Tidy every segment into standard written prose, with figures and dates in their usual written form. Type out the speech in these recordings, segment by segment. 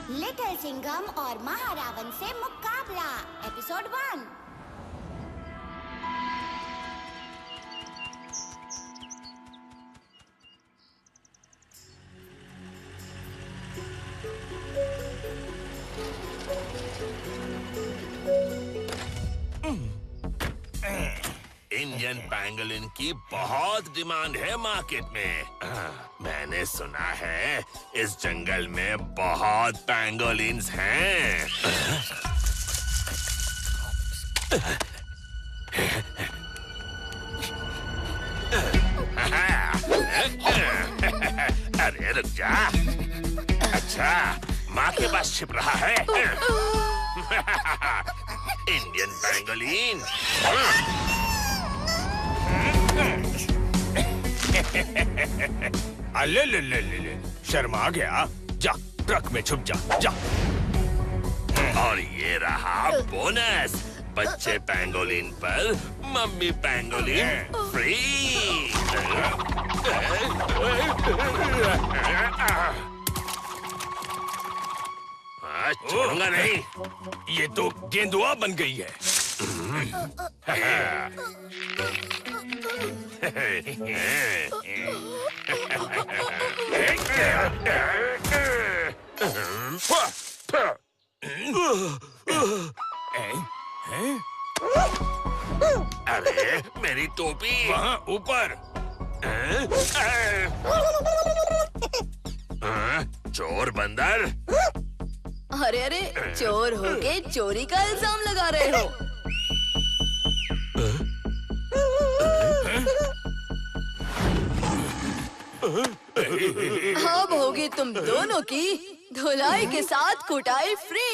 Little Singham और महारावण से मुकाबला एपिसोड 1। इंडियन पैंगोलिन की बहुत डिमांड है मार्केट में। मैंने सुना है इस जंगल में बहुत पैंगोलिन्स हैं। अरे रुक जा। अच्छा, माँ के पास छिप रहा है। Indian pangolin. ले ले ले ले ले, शर्मा गया। जा ट्रक में छुप जा जा। और ये रहा बोनस, बच्चे पैंगोलिन पर मम्मी पैंगोलिन फ्री। छोड़ूंगा नहीं। ये तो गेंदुआ बन गई है। अरे मेरी टोपी वहाँ ऊपर। चोर बंदर। अरे अरे, चोर होके चोरी का इल्जाम लगा रहे हो। अब होगी तुम दोनों की धुलाई के साथ कुटाई फ्री।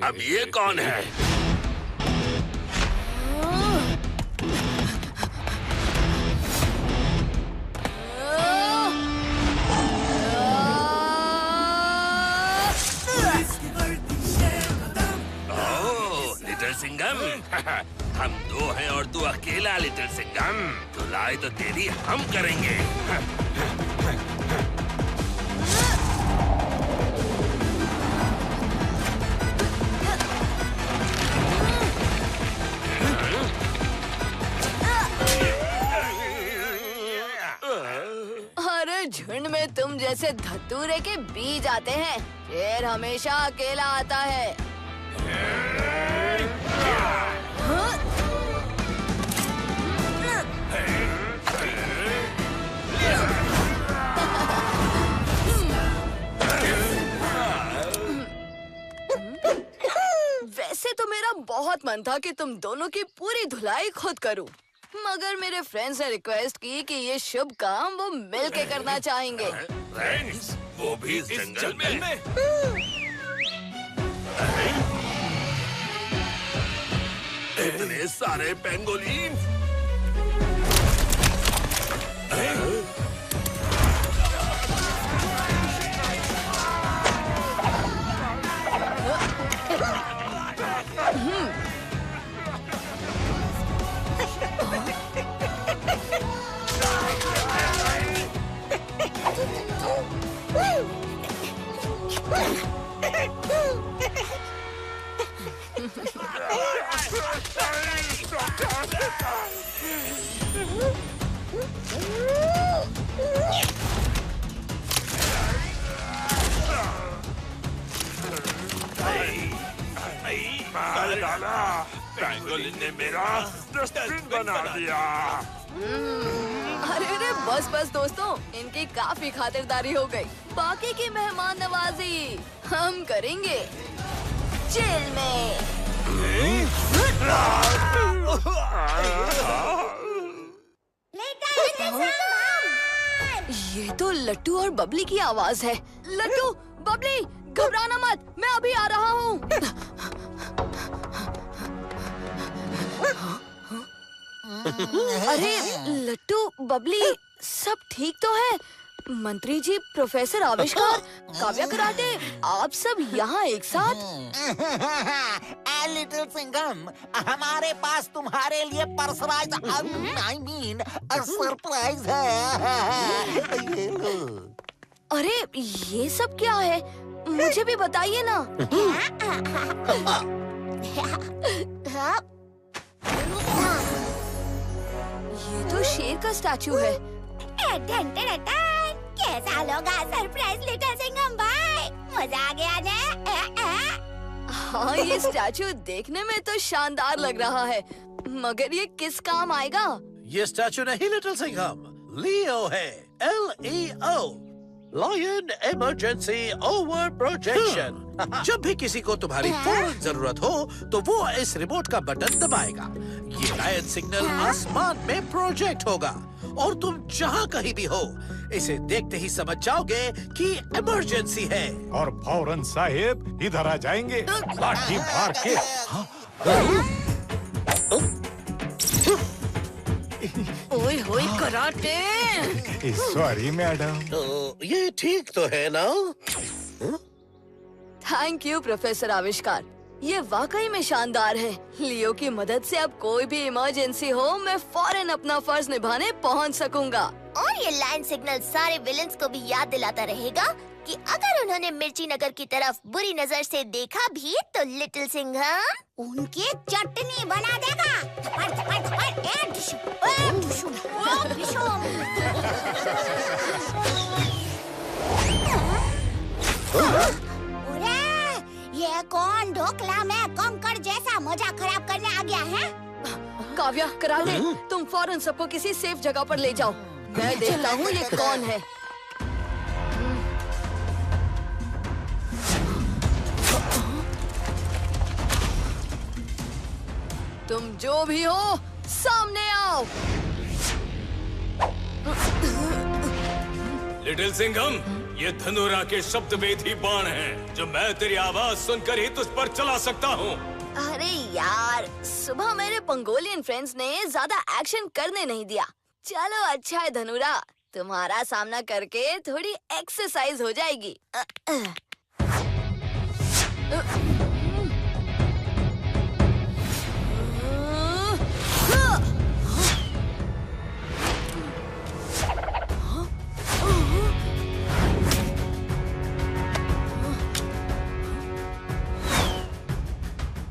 अब ये कौन है? लिटिल सिंघम। हम दो हैं और तू अकेला लिटिल सिंघम। धुलाई तो तेरी हम करेंगे। अरे झुंड में तुम जैसे धतूरे के बीज आते हैं। शेर हमेशा अकेला आता है। वैसे तो मेरा बहुत मन था कि तुम दोनों की पूरी धुलाई खुद करूं, मगर मेरे फ्रेंड्स ने रिक्वेस्ट की कि ये शुभ काम वो मिल के करना चाहेंगे। फ्रेंड्स, वो भी इस जंगल में? इतने सारे पेंगोलिन। पेंगोलिन ने मेरा डस्टबिन बना दिया। अरे अरे, बस बस दोस्तों, इनकी काफी खातिरदारी हो गई। बाकी की मेहमान नवाजी हम करेंगे जेल में। ये तो लट्टू और बबली की आवाज है। लट्टू, बबली, घबराना मत, मैं अभी आ रहा हूँ। अरे लट्टू, बबली, सब ठीक तो है? मंत्री जी, प्रोफेसर आविष्कार, काव्या कराटे, आप सब यहाँ एक साथ? लिटिल सिंघम, हमारे पास तुम्हारे लिए सरप्राइज है। ये लो। अरे ये सब क्या है? मुझे भी बताइए ना। ये तो शेर का स्टैचू है। कैसा लोगा सरप्राइज लिटिल सिंघम भाई, मजा आ गया ने? हाँ, ये स्टैचू देखने में तो शानदार लग रहा है, मगर ये किस काम आएगा? ये स्टैचू नहीं लिटिल सिंघम, लियो है, LEO, lion emergency over projection. जब भी किसी को तुम्हारी फौरन जरूरत हो तो वो इस रिमोट का बटन दबाएगा। ये लायन सिग्नल आसमान में प्रोजेक्ट होगा और तुम जहाँ कहीं भी हो इसे देखते ही समझ जाओगे कि इमरजेंसी है। और फौरन साहेब इधर आ जाएंगे लाठी मार के। ओए होए कराटे। Sorry madam. तो ये ठीक तो है ना? थैंक यू प्रोफेसर आविष्कार, ये वाकई में शानदार है। लियो की मदद से अब कोई भी इमरजेंसी हो मैं फौरन अपना फर्ज निभाने पहुंच सकूंगा। और ये लाइन सिग्नल सारे विलेंस को भी याद दिलाता रहेगा कि अगर उन्होंने मिर्ची नगर की तरफ बुरी नजर से देखा भी तो लिटिल सिंघम उनकी चटनी बना देगा। थप्पड़ थप्पड़ थप्पड़, ए ढुशुम, ए ढुशुम, ओ ढुशुम। अरे ये कौन ढोकला में कंकड़ जैसा मजा खराब करने आ गया है? काव्या, कराटे, तुम फौरन सबको किसी सेफ जगह पर ले जाओ। मैं देखता हूँ ये कौन है। तुम जो भी हो सामने आओ। लिटिल सिंघम, ये धनुरा के शब्द वेदी बाण हैं, जो मैं तेरी आवाज सुनकर ही तुझ पर चला सकता हूँ। अरे यार, सुबह मेरे पंगोलियन फ्रेंड्स ने ज्यादा एक्शन करने नहीं दिया। चलो अच्छा है धनुरा, तुम्हारा सामना करके थोड़ी एक्सरसाइज हो जाएगी।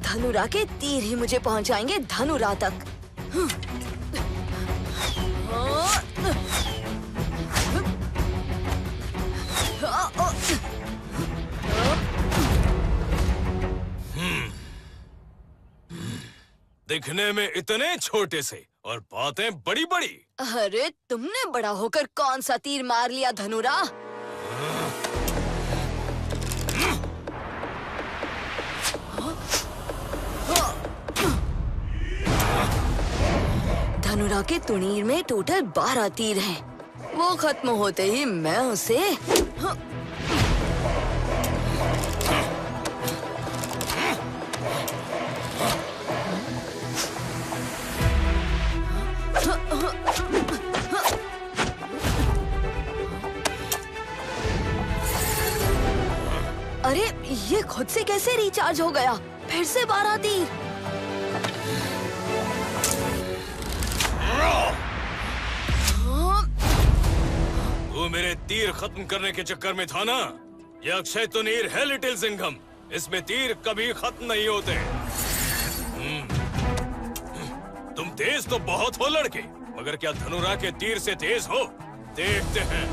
धनुरा के तीर ही मुझे पहुंचाएंगे धनुरा तक। दिखने में इतने छोटे से और बातें बड़ी बड़ी। अरे तुमने बड़ा होकर कौन सा तीर मार लिया धनुरा? धनुरा के तुणीर में टोटल 12 तीर हैं। वो खत्म होते ही मैं उसे अरे ये खुद से कैसे रिचार्ज हो गया? फिर से 12 तीर। तू मेरे तीर खत्म करने के चक्कर में था ना? ये अक्षय तुनीर है लिटिल सिंघम, इसमें तीर कभी खत्म नहीं होते। तुम तेज तो बहुत हो लड़के, मगर क्या धनुरा के तीर से तेज हो? देखते हैं।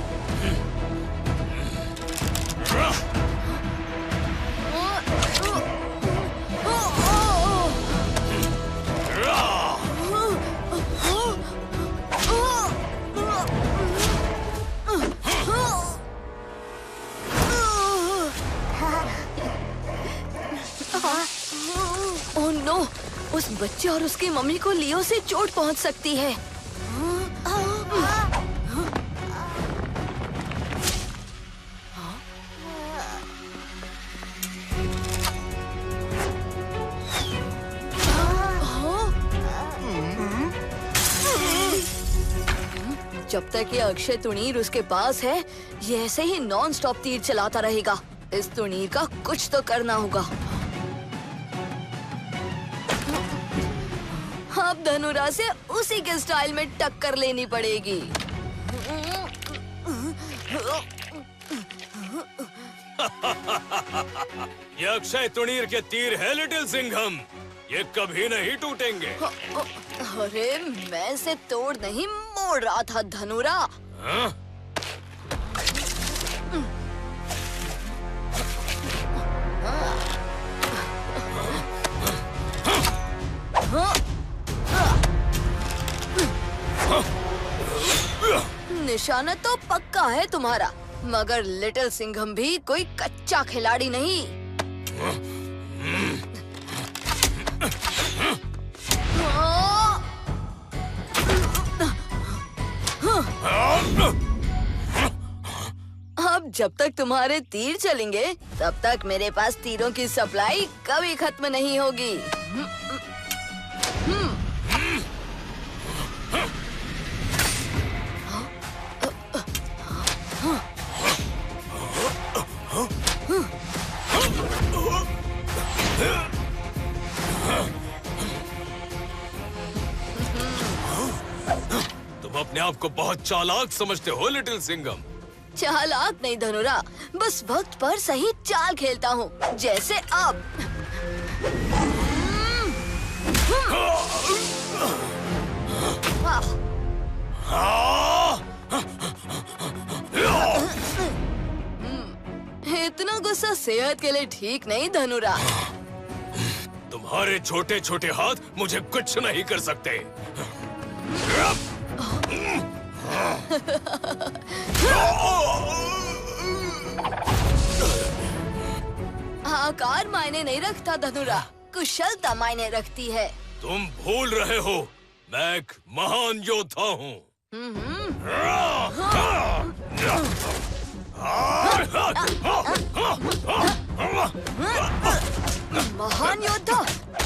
ओह नो, उस बच्चे और उसकी मम्मी को लियो से चोट पहुंच सकती है। जब तक ये अक्षय तुणीर उसके पास है, ये ऐसे ही नॉन स्टॉप तीर चलाता रहेगा। इस तुणीर का कुछ तो करना होगा। अब धनुरा से उसी के स्टाइल में टक्कर लेनी पड़ेगी। ये अक्षय तुणीर के तीर है लिटिल सिंघम, ये कभी नहीं टूटेंगे। अरे मैं इसे तोड़ नहीं मोड़ रहा था धनुरा। हाँ? निशाना तो पक्का है तुम्हारा, मगर लिटिल सिंघम भी कोई कच्चा खिलाड़ी नहीं। अब जब तक तुम्हारे तीर चलेंगे तब तक मेरे पास तीरों की सप्लाई कभी खत्म नहीं होगी। तुम अपने आप को बहुत चालाक समझते हो लिटिल सिंघम। चालाक नहीं धनुरा, बस वक्त पर सही चाल खेलता हूँ, जैसे अब। इतना गुस्सा सेहत के लिए ठीक नहीं धनुरा। तुम्हारे छोटे छोटे हाथ मुझे कुछ नहीं कर सकते। आकार मायने नहीं रखता धनुरा, कुशलता मायने रखती है। तुम भूल रहे हो, मैं एक महान योद्धा हूँ। महान योद्धा,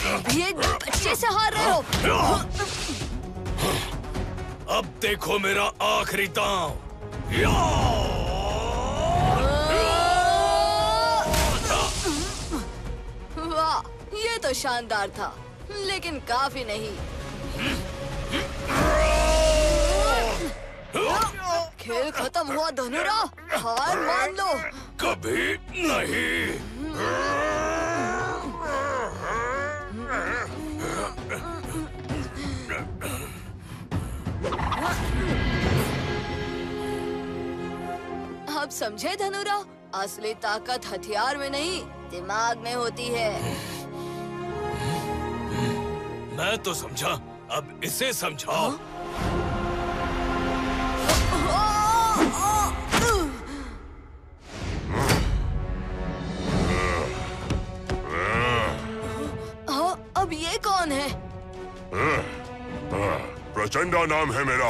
अभी एक बच्चे से हार रहे हो। अब देखो मेरा आखिरी दांव। वाह, ये तो शानदार था, लेकिन काफी नहीं। खेल खत्म हुआ धनुरा, हार मान लो। कभी नहीं। अब समझे धनुरा, असली ताकत हथियार में नहीं दिमाग में होती है। मैं तो समझा, अब इसे समझाओ। अब ये कौन है? प्रचंडा नाम है मेरा।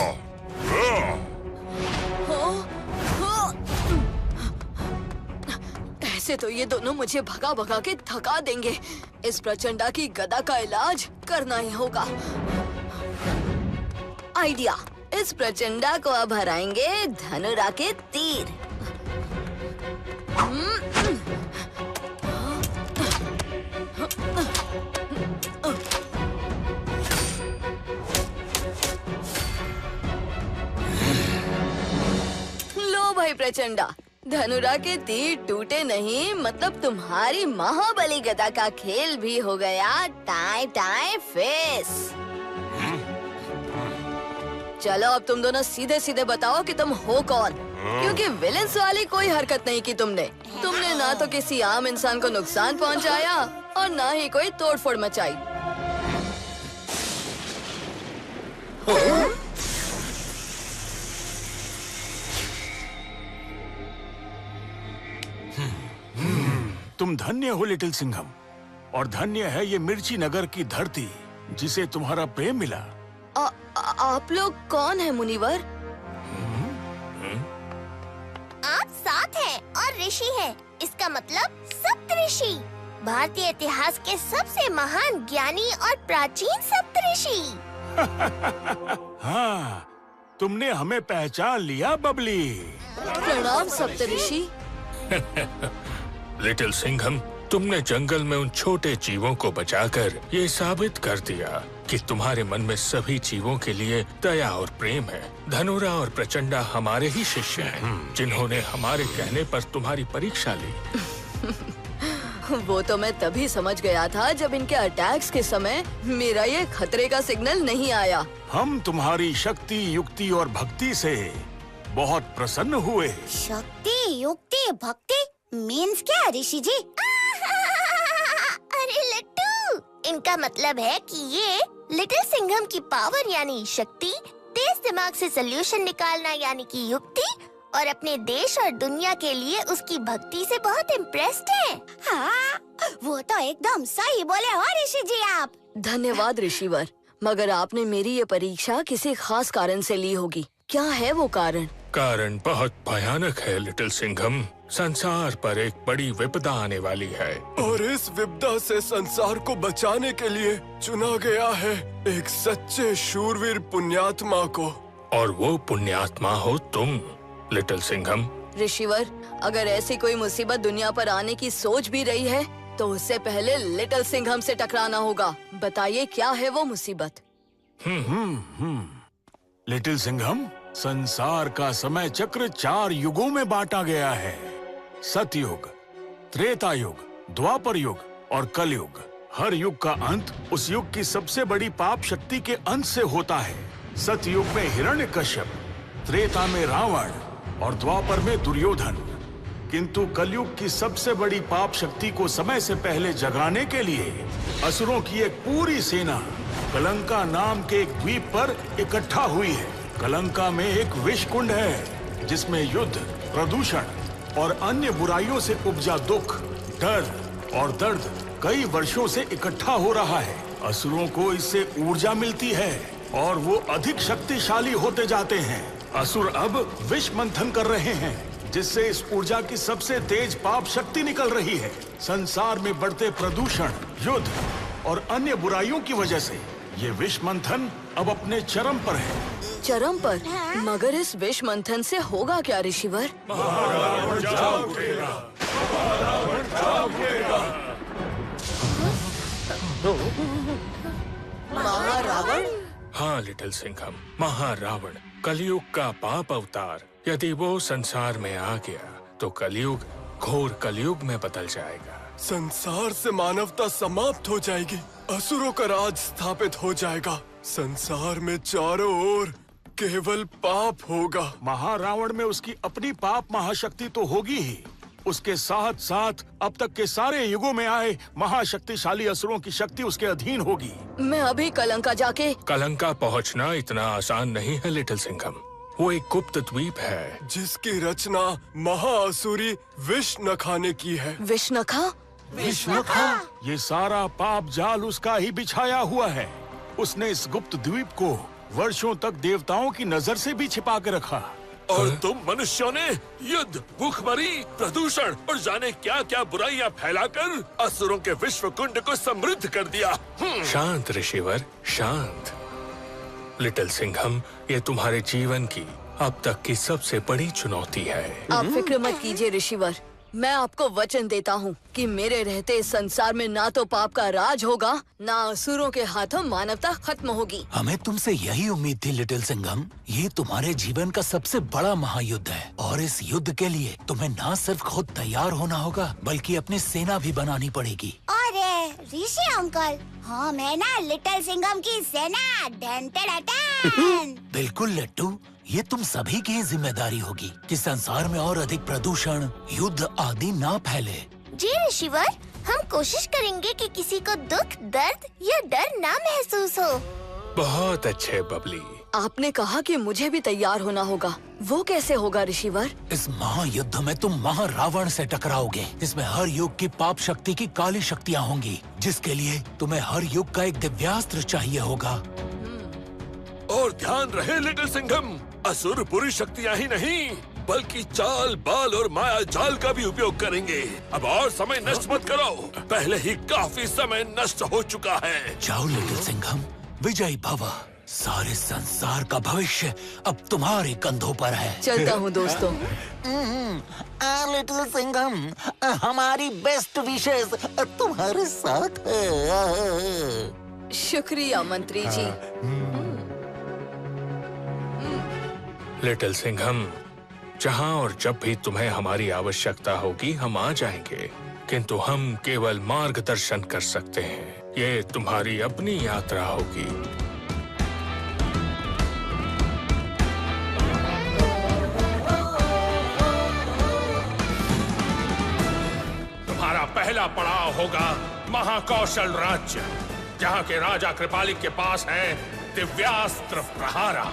ऐसे तो ये दोनों मुझे भगा भगा के थका देंगे। इस प्रचंडा की गदा का इलाज करना ही होगा। आइडिया, इस प्रचंडा को अब हराएंगे धनुरा के तीर। लो भाई प्रचंडा, धनुरा के तीर टूटे नहीं, मतलब तुम्हारी महाबली गदा का खेल भी हो गया टाई टाई फेस। चलो अब तुम दोनों सीधे सीधे बताओ कि तुम हो कौन, क्योंकि विलेंस वाली कोई हरकत नहीं की तुमने। तुमने ना तो किसी आम इंसान को नुकसान पहुंचाया और ना ही कोई तोड़फोड़ मचाई। तुम धन्य हो लिटिल सिंघम, और धन्य है ये मिर्ची नगर की धरती जिसे तुम्हारा प्रेम मिला। आप लोग कौन है मुनिवर? आप साथ हैं और ऋषि हैं, इसका मतलब सप्तऋषि, भारतीय इतिहास के सबसे महान ज्ञानी और प्राचीन सप्तऋषि। हाँ, तुमने हमें पहचान लिया बबली। प्रणाम सप्तऋषि। लिटिल सिंघम, तुमने जंगल में उन छोटे जीवों को बचाकर ये साबित कर दिया कि तुम्हारे मन में सभी जीवों के लिए दया और प्रेम है। धनुरा और प्रचंडा हमारे ही शिष्य हैं, जिन्होंने हमारे कहने पर तुम्हारी परीक्षा ली। वो तो मैं तभी समझ गया था जब इनके अटैक्स के समय मेरा ये खतरे का सिग्नल नहीं आया। हम तुम्हारी शक्ति, युक्ति और भक्ति से बहुत प्रसन्न हुए। शक्ति, युक्ति, भक्ति मीन्स क्या ऋषि जी? अरे लट्टू, इनका मतलब है कि ये लिटिल सिंघम की पावर यानी शक्ति, तेज दिमाग से सोल्यूशन निकालना यानी कि युक्ति, और अपने देश और दुनिया के लिए उसकी भक्ति से बहुत इम्प्रेस्ड है। हाँ, वो तो एकदम सही बोले हो ऋषि जी आप। धन्यवाद ऋषिवर, मगर आपने मेरी ये परीक्षा किसी खास कारण से ली होगी। क्या है वो कारण? कारण बहुत भयानक है लिटिल सिंघम। संसार पर एक बड़ी विपदा आने वाली है और इस विपदा से संसार को बचाने के लिए चुना गया है एक सच्चे शूरवीर पुण्यात्मा को। और वो पुण्यात्मा हो तुम लिटिल सिंघम। ऋषिवर, अगर ऐसी कोई मुसीबत दुनिया पर आने की सोच भी रही है तो उससे पहले लिटिल सिंघम से टकराना होगा। बताइए क्या है वो मुसीबत? लिटिल सिंघम, संसार का समय चक्र 4 युगों में बांटा गया है। सतयुग, त्रेता युग, द्वापर युग और कलयुग। हर युग का अंत उस युग की सबसे बड़ी पाप शक्ति के अंत से होता है। सतयुग में हिरण्यकश्यप, त्रेता में रावण और द्वापर में दुर्योधन। किंतु कलयुग की सबसे बड़ी पाप शक्ति को समय से पहले जगाने के लिए असुरों की एक पूरी सेना कलंका नाम के एक द्वीप पर इकट्ठा हुई है। कलंका में एक विष कुंड है जिसमें युद्ध, प्रदूषण और अन्य बुराइयों से उपजा दुख, डर और दर्द कई वर्षों से इकट्ठा हो रहा है। असुरों को इससे ऊर्जा मिलती है और वो अधिक शक्तिशाली होते जाते हैं। असुर अब विष मंथन कर रहे हैं जिससे इस ऊर्जा की सबसे तेज पाप शक्ति निकल रही है। संसार में बढ़ते प्रदूषण, युद्ध और अन्य बुराइयों की वजह से ये विष मंथन अब अपने चरम पर है। चरम पर? मगर इस विष मंथन से होगा क्या ऋषिवर? महारावण? हाँ लिटिल सिंघम, महारावण कलयुग का पाप अवतार। यदि वो संसार में आ गया तो कलयुग घोर कलयुग में बदल जाएगा। संसार से मानवता समाप्त हो जाएगी, असुरों का राज स्थापित हो जाएगा। संसार में चारों ओर केवल पाप होगा। महारावण में उसकी अपनी पाप महाशक्ति तो होगी ही, उसके साथ साथ अब तक के सारे युगों में आए महाशक्तिशाली असुरों की शक्ति उसके अधीन होगी। मैं अभी कलंका जाके। कलंका पहुंचना इतना आसान नहीं है लिटिल सिंघम। वो एक गुप्त द्वीप है जिसकी रचना महाअसुरी विष्णखा ने की है। विष्णखा? ये सारा पाप जाल उसका ही बिछाया हुआ है। उसने इस गुप्त द्वीप को वर्षों तक देवताओं की नजर से भी छिपा के रखा। और तुम मनुष्यों ने युद्ध, भूखमरी, प्रदूषण और जाने क्या क्या बुराइयां फैलाकर असुरों के विश्व कुंड को समृद्ध कर दिया। शांत ऋषिवर, शांत। लिटिल सिंघम, ये तुम्हारे जीवन की अब तक की सबसे बड़ी चुनौती है। आप फिक्र मत कीजिए ऋषिवर, मैं आपको वचन देता हूँ कि मेरे रहते इस संसार में ना तो पाप का राज होगा, ना असुरों के हाथों मानवता खत्म होगी। हमें तुमसे यही उम्मीद थी लिटिल सिंघम। ये तुम्हारे जीवन का सबसे बड़ा महायुद्ध है और इस युद्ध के लिए तुम्हें न सिर्फ खुद तैयार होना होगा बल्कि अपनी सेना भी बनानी पड़ेगी। अरे ऋषि अंकल, हाँ मैं ना लिटिल सिंघम की सेना। डन टन टन। बिल्कुल लट्टू, ये तुम सभी की ही जिम्मेदारी होगी कि संसार में और अधिक प्रदूषण, युद्ध आदि ना फैले। जी ऋषिवर, हम कोशिश करेंगे कि किसी को दुख, दर्द या डर ना महसूस हो। बहुत अच्छे बबली। आपने कहा कि मुझे भी तैयार होना होगा, वो कैसे होगा ऋषिवर? इस महायुद्ध में तुम महारावण से टकराओगे। इसमें हर युग की पाप शक्ति की काली शक्तियाँ होंगी, जिसके लिए तुम्हें हर युग का एक दिव्यास्त्र चाहिए होगा। और ध्यान रहे लिटिल सिंघम, असुर बुरी शक्तियाँ ही नहीं बल्कि चाल, बाल और माया जाल का भी उपयोग करेंगे। अब और समय नष्ट मत करो, पहले ही काफी समय नष्ट हो चुका है। जाओ लिटिल सिंघम, विजयी भव। सारे संसार का भविष्य अब तुम्हारे कंधों पर है। चलता हूँ दोस्तों। लिटिल सिंघम, हमारी बेस्ट विशेस तुम्हारे साथ है। शुक्रिया मंत्री जी। लिटिल सिंघम, जहाँ और जब भी तुम्हें हमारी आवश्यकता होगी हम आ जाएंगे, किंतु हम केवल मार्गदर्शन कर सकते हैं। ये तुम्हारी अपनी यात्रा होगी। तुम्हारा पहला पड़ाव होगा महाकौशल राज्य, जहाँ के राजा कृपालिक के पास है दिव्यास्त्र प्रहारा।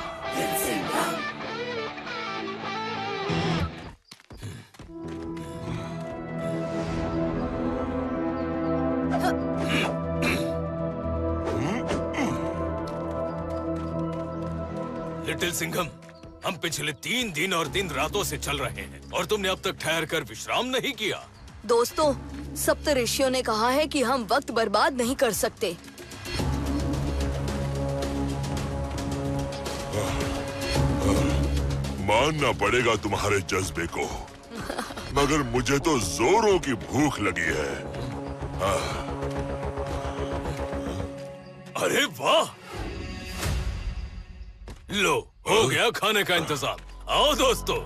लिटिल सिंघम, हम पिछले 3 दिन और 3 रातों से चल रहे हैं और तुमने अब तक ठहर कर विश्राम नहीं किया। दोस्तों, सप्तऋषियों ने कहा है कि हम वक्त बर्बाद नहीं कर सकते। मानना पड़ेगा तुम्हारे जज्बे को, मगर मुझे तो जोरों की भूख लगी है। अरे वाह! लो, हो गया खाने का इंतजाम। आओ दोस्तों।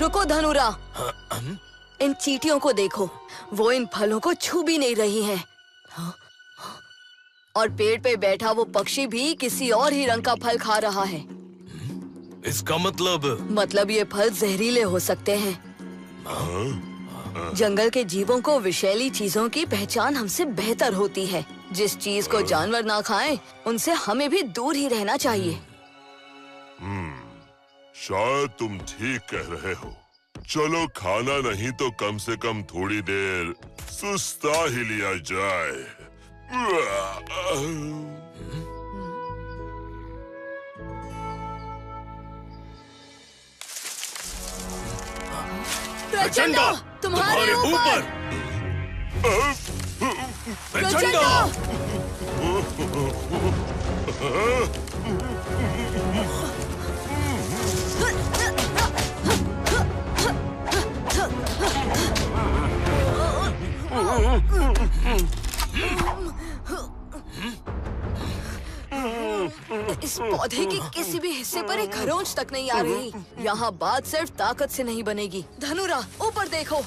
रुको धनुरा, इन चींटियों को देखो, वो इन फलों को छू भी नहीं रही हैं। और पेड़ पे बैठा वो पक्षी भी किसी और ही रंग का फल खा रहा है। इसका मतलब ये फल जहरीले हो सकते हैं। जंगल के जीवों को विषैली चीजों की पहचान हमसे बेहतर होती है। जिस चीज को जानवर ना खाएं, उनसे हमें भी दूर ही रहना चाहिए। शायद तुम ठीक कह रहे हो। चलो, खाना नहीं तो कम से कम थोड़ी देर सुस्ता ही लिया जाए। प्रचंडा, तुम्हारे ऊपर! प्रचंडा! इस पौधे के किसी भी हिस्से पर एक खरोंच तक नहीं आ रही। यहाँ बात सिर्फ ताकत से नहीं बनेगी। धनुरा, ऊपर देखो।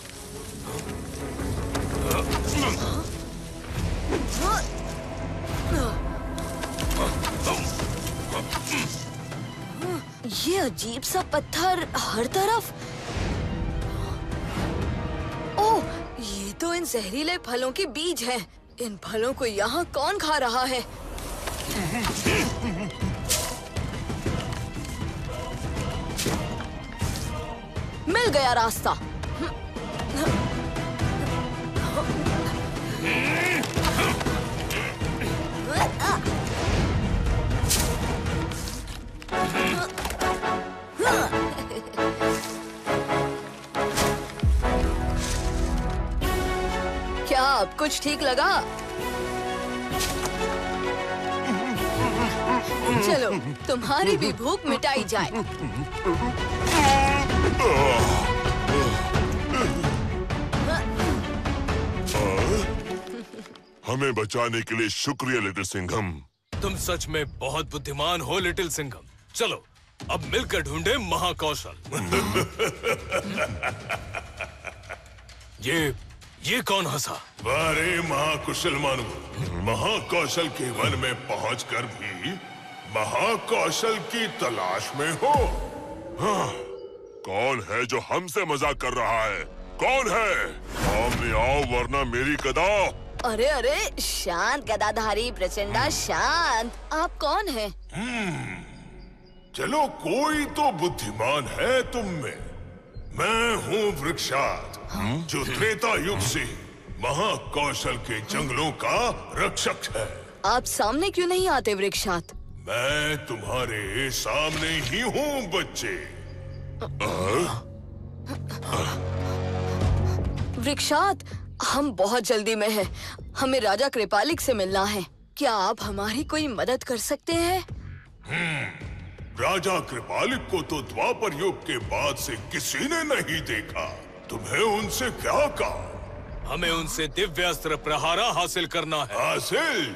ये अजीब सा पत्थर हर तरफ। ओह, ये तो इन जहरीले फलों के बीज हैं। इन फलों को यहाँ कौन खा रहा है? मिल गया रास्ता। क्या अब कुछ ठीक लगा? चलो, तुम्हारी भी भूख मिटाई जाए। हमें बचाने के लिए शुक्रिया लिटिल सिंघम। तुम सच में बहुत बुद्धिमान हो लिटिल सिंघम। चलो, अब मिलकर ढूंढे महाकौशल। ये कौन हंसा? अरे महाकुशल मानव, महाकौशल के वन में पहुंचकर भी महाकौशल की तलाश में हो। हाँ, कौन है जो हमसे मजाक कर रहा है? कौन है? सामने आओ वरना मेरी गदा। अरे अरे, शांत गदाधारी प्रचंडा, शांत। आप कौन हैं? चलो, कोई तो बुद्धिमान है तुम में। मैं हूँ वृक्षात, जो त्रेता युग से महाकौशल के जंगलों का रक्षक है। आप सामने क्यों नहीं आते वृक्षात? मैं तुम्हारे सामने ही हूँ बच्चे। वृक्षात, हम बहुत जल्दी में हैं। हमें राजा कृपालिक से मिलना है। क्या आप हमारी कोई मदद कर सकते हैं? राजा कृपालिक को तो द्वापर युग के बाद से किसी ने नहीं देखा। तुम्हें उनसे क्या काम? हमें उनसे दिव्यास्त्र प्रहारा हासिल करना है। हासिल?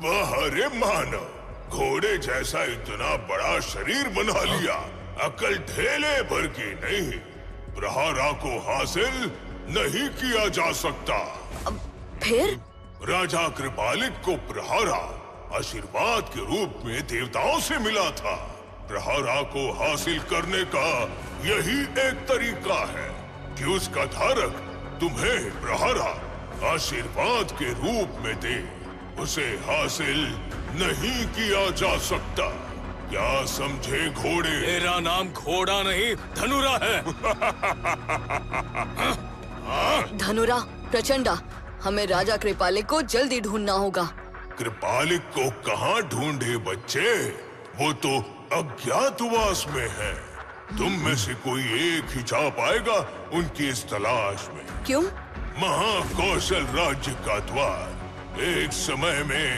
वह अरे मानव, घोड़े जैसा इतना बड़ा शरीर बना लिया, अकल ढेले भर की नहीं। प्रहारा को हासिल नहीं किया जा सकता। फिर? राजा कृपालिक को प्रहारा आशीर्वाद के रूप में देवताओं से मिला था। प्रहारा को हासिल करने का यही एक तरीका है कि उसका धारक तुम्हें प्रहारा आशीर्वाद के रूप में दे। उसे हासिल नहीं किया जा सकता। क्या समझे घोड़े? मेरा नाम घोड़ा नहीं धनुरा है। धनुरा, प्रचंडा, हमें राजा कृपालिक को जल्दी ढूंढना होगा। कृपालिक को कहाँ ढूंढे बच्चे? वो तो अज्ञातवास में है। तुम में से कोई एक ही जा पाएगा उनकी इस तलाश में। क्यों? महाकौशल राज्य का द्वार एक समय में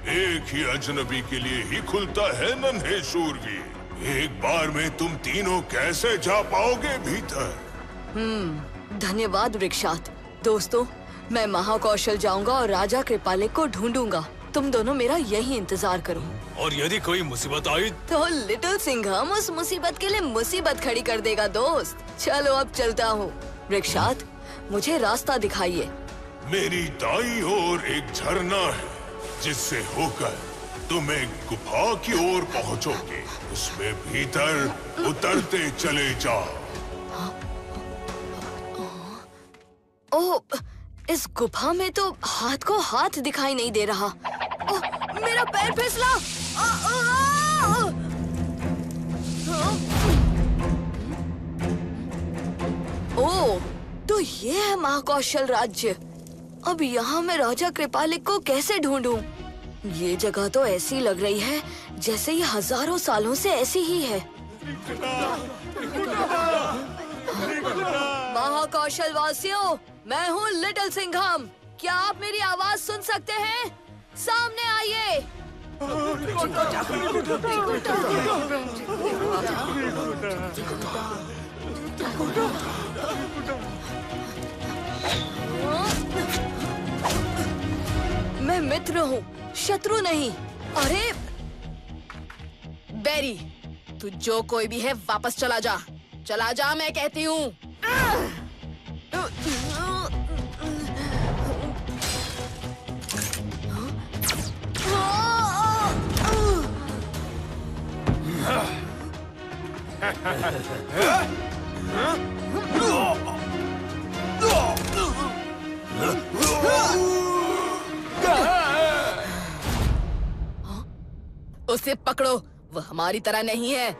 एक ही अजनबी के लिए ही खुलता है नन्हे शूरवीर। एक बार में तुम तीनों कैसे जा पाओगे भीतर? धन्यवाद वृक्षात। दोस्तों, मैं महाकौशल जाऊंगा और राजा कृपालिक को ढूंढूंगा। तुम दोनों मेरा यही इंतजार करो। और यदि कोई मुसीबत आई तो लिटिल सिंघम उस मुसीबत के लिए मुसीबत खड़ी कर देगा दोस्त। चलो अब चलता हूँ। वृक्षात, मुझे रास्ता दिखाइए। मेरी दाईं ओर एक झरना है जिससे होकर तुम एक गुफा की ओर पहुँचोगे। उसमें भीतर उतरते चले जाओ। ओह, इस गुफा में तो हाथ को हाथ दिखाई नहीं दे रहा। ओह, मेरा पैर फिसला। ओह, तो ये है महाकौशल राज्य। अब यहाँ मैं राजा कृपालिक को कैसे ढूंढूं? ये जगह तो ऐसी लग रही है जैसे ये हजारों सालों से ऐसी ही है। महाकौशल वासियों, मैं हूँ लिटिल सिंघम। क्या आप मेरी आवाज सुन सकते हैं? सामने आइए। मैं मित्र हूँ, शत्रु नहीं। अरे बेरी, तू जो कोई भी है वापस चला जा। चला जा, मैं कहती हूँ। उसे पकड़ो, वो हमारी तरह नहीं है।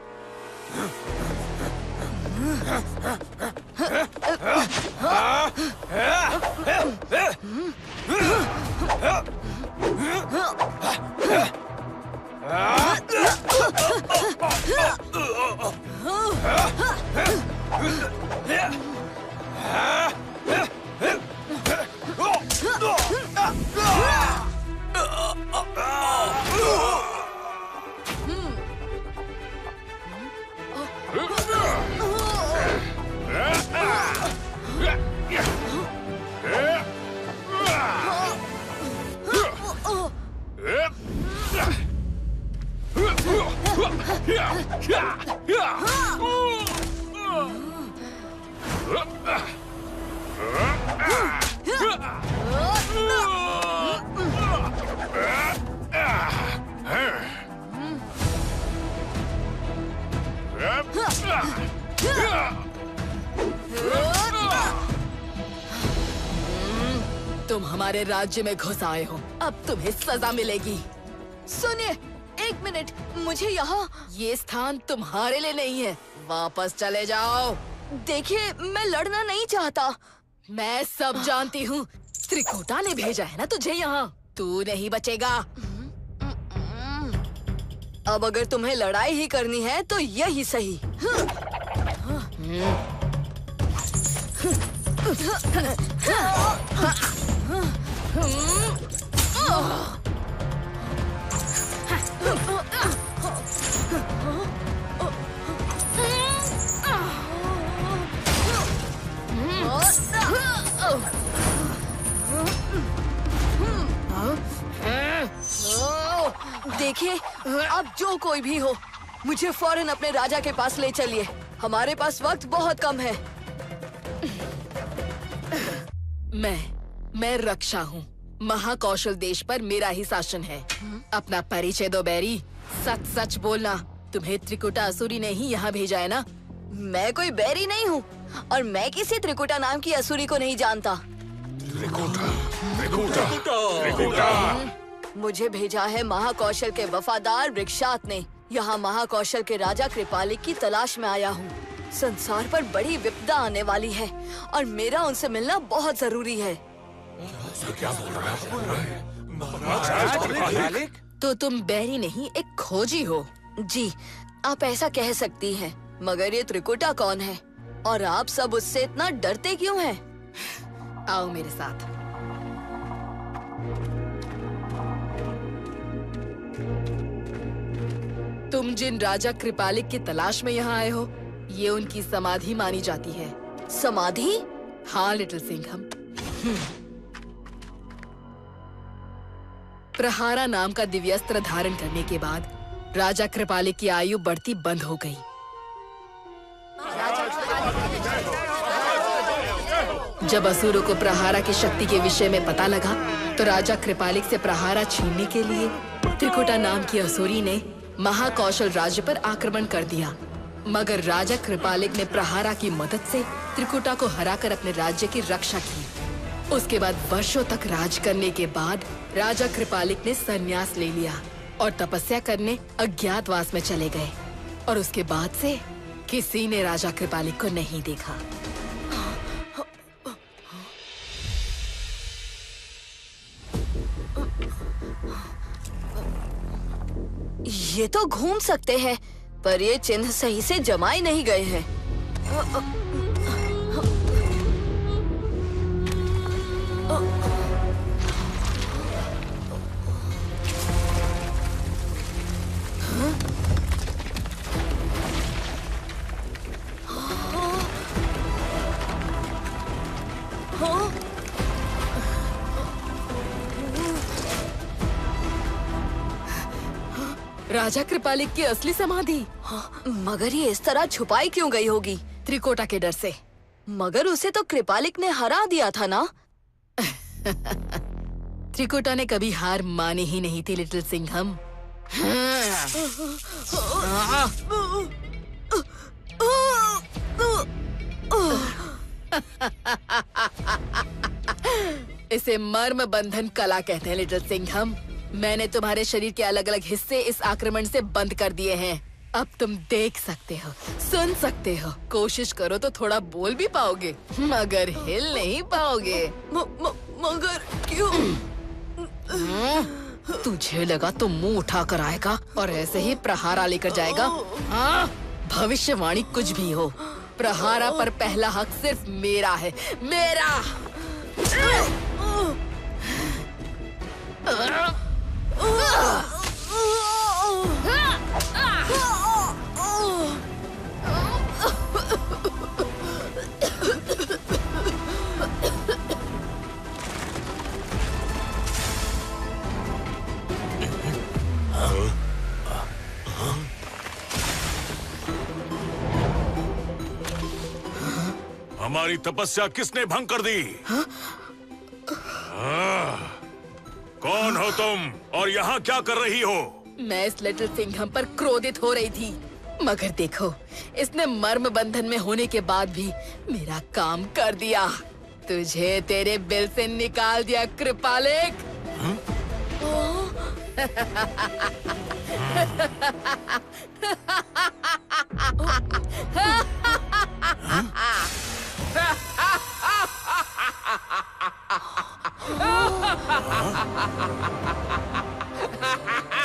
तुम हमारे राज्य में घुस आए हो, अब तुम्हें सजा मिलेगी। सुनिए, एक मिनट, मुझे यहाँ। ये स्थान तुम्हारे लिए नहीं है, वापस चले जाओ। देखिए, मैं लड़ना नहीं चाहता। मैं सब जानती हूँ। त्रिकुटा ने भेजा है ना तुझे यहाँ। तू नहीं बचेगा। अब अगर तुम्हें लड़ाई ही करनी है तो यही सही। देखिए, अब जो कोई भी हो, मुझे फौरन अपने राजा के पास ले चलिए। हमारे पास वक्त बहुत कम है। मैं रक्षा हूँ। महाकौशल देश पर मेरा ही शासन है। अपना परिचय दो बैरी। सच सच बोलना, तुम्हें त्रिकुटा असुरी ने ही यहाँ भेजा है ना? मैं कोई बैरी नहीं हूँ और मैं किसी त्रिकुटा नाम की असुरी को नहीं जानता। मुझे भेजा है महाकौशल के वफादार वृक्षात ने। यहाँ महाकौशल के राजा कृपालिक की तलाश में आया हूँ। संसार पर बड़ी विपदा आने वाली है और मेरा उनसे मिलना बहुत जरूरी है। क्या बोल रहा है? तो तुम बैरी नहीं, एक खोजी हो। जी, आप ऐसा कह सकती हैं। मगर ये त्रिकुटा कौन है और आप सब उससे इतना डरते क्यों हैं? आओ मेरे साथ। तुम जिन राजा कृपालिक की तलाश में यहाँ आए हो, ये उनकी समाधि मानी जाती है। समाधि? हाँ लिटिल सिंघम। प्रहारा नाम का दिव्यास्त्र धारण करने के बाद राजा कृपालिक की आयु बढ़ती बंद हो गई। जब असुरों को प्रहारा की शक्ति के विषय में पता लगा, तो राजा कृपालिक से प्रहारा छीनने के लिए त्रिकुटा नाम की असुरी ने महाकौशल राज्य पर आक्रमण कर दिया। मगर राजा कृपालिक ने प्रहारा की मदद से त्रिकुटा को हराकर अपने राज्य की रक्षा की। उसके बाद वर्षों तक राज करने के बाद राजा कृपालिक ने संन्यास ले लिया और तपस्या करने अज्ञातवास में चले गए। और उसके बाद से किसी ने राजा कृपालिक को नहीं देखा। ये तो घूम सकते हैं, पर ये चिन्ह सही से जमाए नहीं गए हैं। राजा कृपालिक की असली समाधि। मगर ये इस तरह छुपाई क्यों गई होगी? त्रिकोटा के डर से। मगर उसे तो कृपालिक ने हरा दिया था ना? त्रिकुटा ने कभी हार मानी ही नहीं थी लिटिल सिंघम। इसे मर्म बंधन कला कहते हैं लिटिल सिंघम। मैंने तुम्हारे शरीर के अलग अलग हिस्से इस आक्रमण से बंद कर दिए हैं। अब तुम देख सकते हो, सुन सकते हो। कोशिश करो तो थोड़ा बोल भी पाओगे, मगर हिल नहीं पाओगे। मगर क्यों? तुझे लगा तो मुंह उठा कर आएगा और ऐसे ही प्रहारा लेकर जाएगा? हाँ, भविष्यवाणी कुछ भी हो, प्रहारा पर पहला हक सिर्फ मेरा है, मेरा। हमारी तपस्या किसने भंग कर दी? कौन हो तुम और यहाँ क्या कर रही हो? मैं इस लिटिल सिंघम पर क्रोधित हो रही थी, मगर देखो, इसने मर्म बंधन में होने के बाद भी मेरा काम कर दिया। तुझे तेरे बिल से निकाल दिया कृपालिक।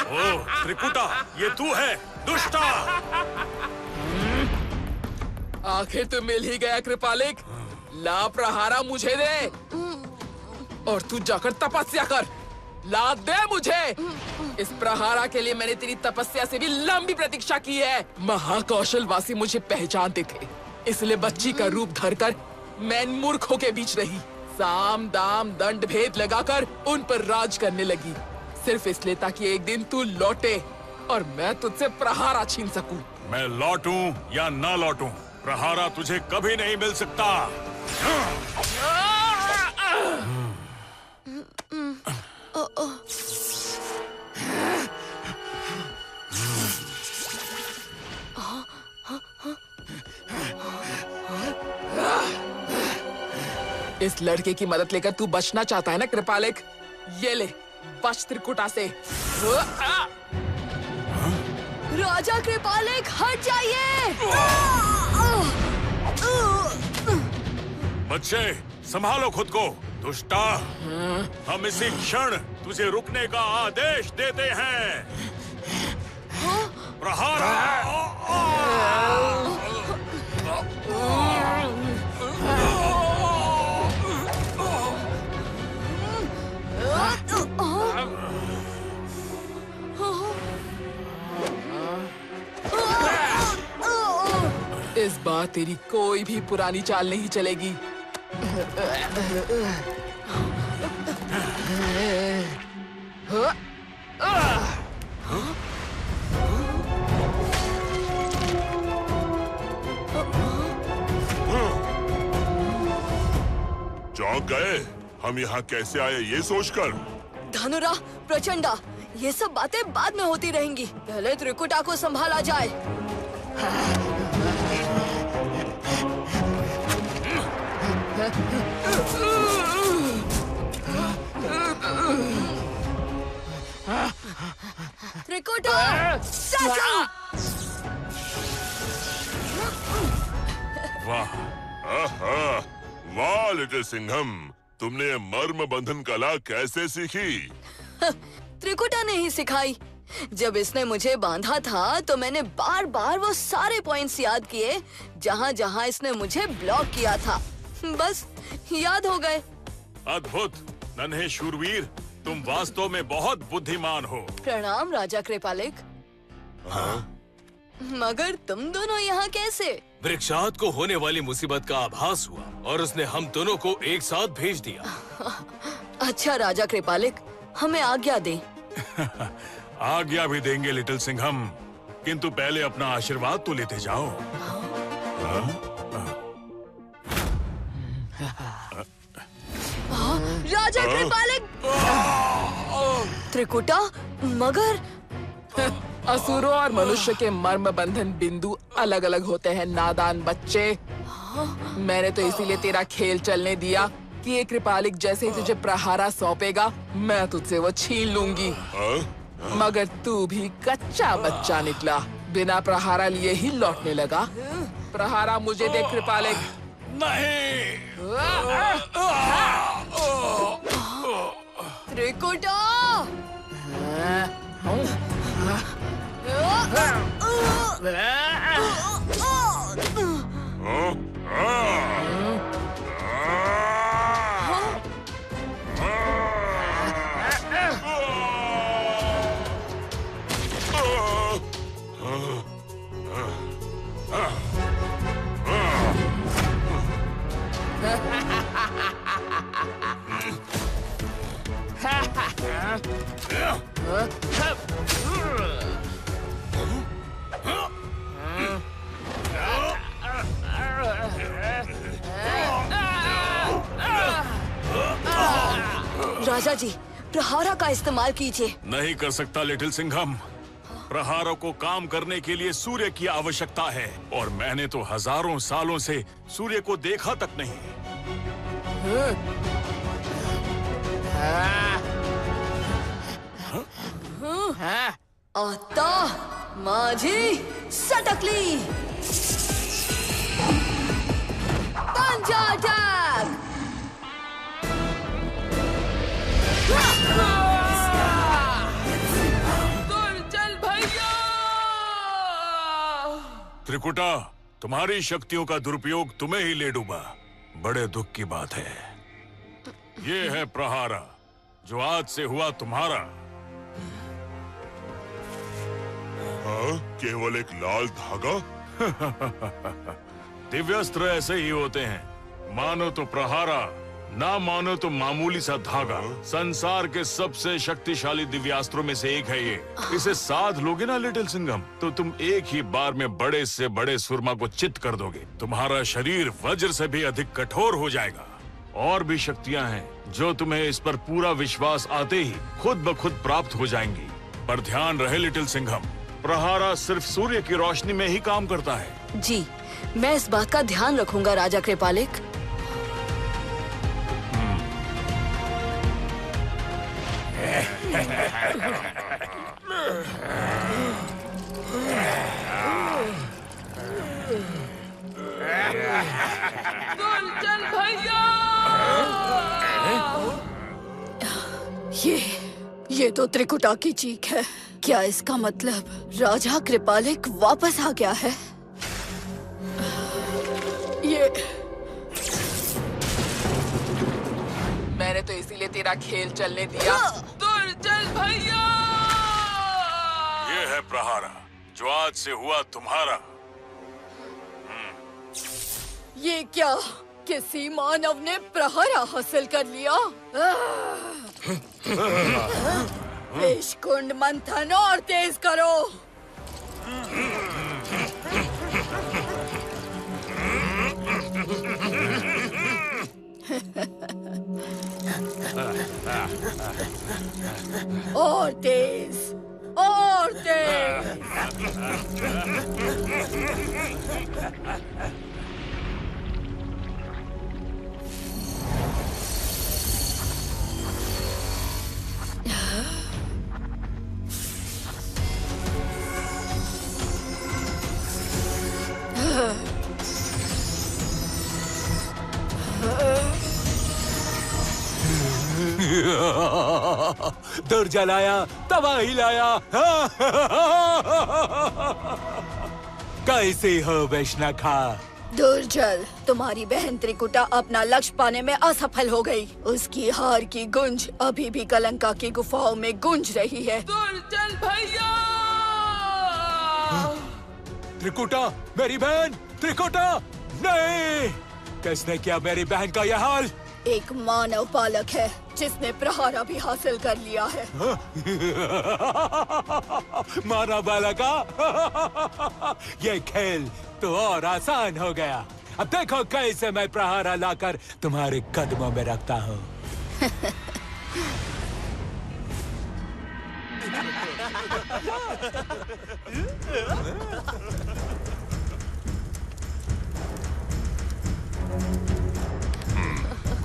ओ त्रिकुटा, ये तू है दुष्टा। आखिर तो मिल ही गया कृपालिक। ला प्रहारा मुझे दे। और तू जाकर तपस्या कर। लाद दे मुझे। इस प्रहारा के लिए मैंने तेरी तपस्या से भी लंबी प्रतीक्षा की है। महाकौशल वासी मुझे पहचानते थे, इसलिए बच्ची का रूप धरकर मैं मूर्खों के बीच रही। साम दाम दंड भेद लगाकर उन पर राज करने लगी, सिर्फ इसलिए ताकि एक दिन तू लौटे और मैं तुझसे प्रहारा छीन सकूं। मैं लौटूं या ना लौटूं, प्रहारा तुझे कभी नहीं मिल सकता। इस लड़के की मदद लेकर तू बचना चाहता है ना कृपालिक? ये ले, बच त्रिकुटा से। राजा कृपालिक हट जाइए। बच्चे संभालो खुद को। दुष्टा, हम इसी क्षण तुझे रुकने का आदेश देते हैं। प्रहारा। इस बार तेरी कोई भी पुरानी चाल नहीं चलेगी। चौंक गए हम यहाँ कैसे आए ये सोचकर? धनुरा, प्रचंडा, ये सब बातें बाद में होती रहेंगी। पहले त्रिकुटा को संभाला जाए। त्रिकुटा, वाह, वाह लिटिल सिंघम, तुमने ये मर्म बंधन कला कैसे सीखी? त्रिकुटा ने ही सिखाई। जब इसने मुझे बांधा था तो मैंने बार बार वो सारे पॉइंट्स याद किए जहाँ जहाँ इसने मुझे ब्लॉक किया था। बस याद हो गए। अद्भुत नन्हे शूरवीर, तुम वास्तव में बहुत बुद्धिमान हो। प्रणाम राजा कृपालिक। मगर तुम दोनों यहाँ कैसे? वृक्षात को होने वाली मुसीबत का आभास हुआ और उसने हम दोनों को एक साथ भेज दिया। अच्छा राजा कृपालिक, हमें आज्ञा दे। आज्ञा भी देंगे लिटिल सिंघम, किंतु पहले अपना आशीर्वाद तो लेते जाओ। राजा कृपालिक। त्रिकुटा, मगर असुरों और मनुष्य के मर्म बंधन बिंदु अलग अलग होते हैं नादान बच्चे। मैंने तो इसीलिए तेरा खेल चलने दिया कि ये कृपालिक जैसे ही तुझे प्रहारा सौंपेगा मैं तुझसे वो छीन लूंगी। मगर तू भी कच्चा बच्चा निकला, बिना प्रहारा लिए ही लौटने लगा। प्रहारा मुझे दे कृपालिक। नहीं। त्रिकुटा, राजा जी, प्रहारा का इस्तेमाल कीजिए। नहीं कर सकता लिटिल सिंघम। प्रहारों को काम करने के लिए सूर्य की आवश्यकता है और मैंने तो हजारों सालों से सूर्य को देखा तक नहीं। आता माझी सटकली। पंजा अटैक। चल भैया। त्रिकुटा, तुम्हारी शक्तियों का दुरुपयोग तुम्हें ही ले डूबा। बड़े दुख की बात है। ये है प्रहारा, जो आज से हुआ तुम्हारा। हाँ, केवल एक लाल धागा? दिव्यास्त्र ऐसे ही होते हैं, मानो तो प्रहारा, ना मानो तो मामूली सा धागा। संसार के सबसे शक्तिशाली दिव्यास्त्रों में से एक है ये। इसे साध लोगे ना लिटिल सिंघम, तो तुम एक ही बार में बड़े से बड़े सुरमा को चित कर दोगे। तुम्हारा शरीर वज्र से भी अधिक कठोर हो जाएगा। और भी शक्तियां हैं जो तुम्हें इस पर पूरा विश्वास आते ही खुद ब खुद प्राप्त हो जाएंगी। पर ध्यान रहे लिटिल सिंघम, प्रहारा सिर्फ सूर्य की रोशनी में ही काम करता है। जी, मैं इस बात का ध्यान रखूंगा राजा कृपालिक। चल भैया! ये तो त्रिकुटा की चीख है। क्या इसका मतलब राजा कृपालिक वापस आ गया है? मैंने तो इसीलिए तेरा खेल चलने दिया। चल भैया! ये है प्रहारा, जो आज से हुआ तुम्हारा। ये क्या, किसी मानव ने प्रहारा हासिल कर लिया? विषकुंड मंथन और तेज करो। और तेज, और तेज। दुर्जल आया, तबाही लाया। कैसे हो वैष्णखा? दुर्जल, तुम्हारी बहन त्रिकुटा अपना लक्ष्य पाने में असफल हो गई। उसकी हार की गूंज अभी भी कलंका की गुफाओं में गूंज रही है। दुर्जल भैया! त्रिकुटा, मेरी बहन त्रिकुटा! नहीं, किसने किया मेरी बहन का यह हाल? एक मानव बालक है जिसने प्रहारा भी हासिल कर लिया है। मानव बालका? ये खेल तो और आसान हो गया। अब देखो कैसे मैं प्रहारा लाकर तुम्हारे कदमों में रखता हूँ।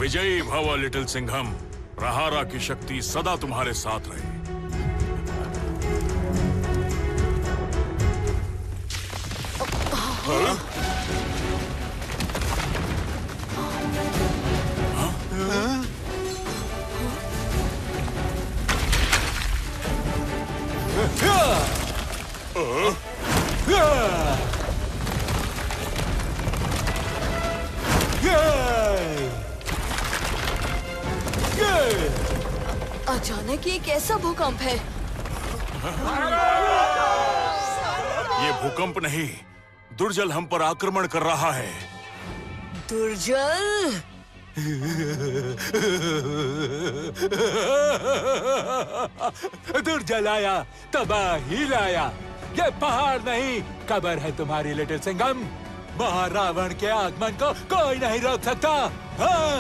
विजयी भव लिटिल सिंघम, प्रहारा की शक्ति सदा तुम्हारे साथ रहे। हाँ? अचानक ये कैसा भूकंप है? ये भूकंप नहीं, दुर्जल हम पर आक्रमण कर रहा है। दुर्जल? दुर्जल आया, तबाही लाया। ये पहाड़ नहीं, कब्र है तुम्हारी लिटिल सिंघम। महारावण के आगमन को कोई नहीं रोक सकता। हाँ?